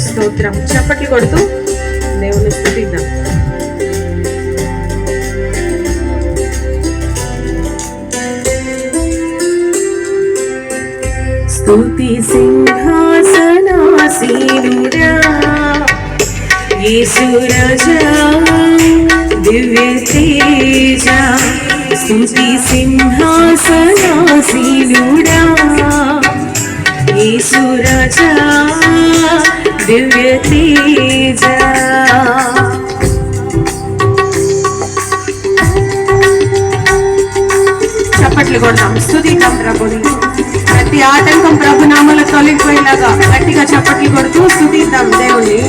స్తోత్రం. చప్పట్లు కొడుతూ దేవుని స్తుతిద్దాం. స్తుతి సింహాసనాసీనుడా యేసు రాజా దివ్య తేజ. స్తుతి సింహాసనాసీనుడా యేసు రాజా దివ్య తేజ. చప్పట్లు కొడతాం, స్తుతిద్దాం ప్రభుని. ప్రతి ఆటంకం ప్రభు నామములో తొలగిపోయేలాగా గట్టిగా చప్పట్లు కొడుతూ స్తుతిద్దాం దేవుని.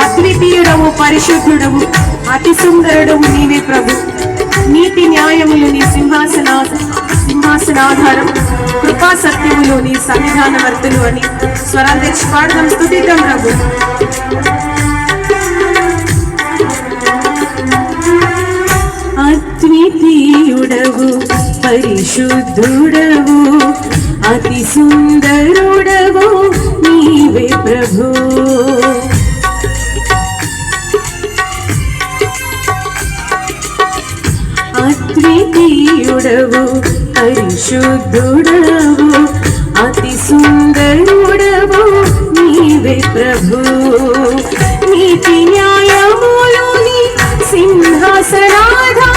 అద్వితీయుడవు, పరిశుద్ధుడవు, అతి సుందరుడవు నీవే ప్రభు. నీతి న్యాయములు నీ సింహాసనాధారం, కృపా సత్యములు నీ సన్నిధానవర్తులు అని స్వరాలు తెచ్చి పాడదాం, స్తుతిద్దాం ప్రభు. అద్వితీయుడవు, పరిశుద్ధుడవు, అతి సుందరుడవు నీవే ప్రభు. అద్వితీయుడవు, పరిశుద్ధుడవు, అతి సుందరుడవు నీవే ప్రభు. నీతి న్యాయములు నీ సింహాసనాధారం,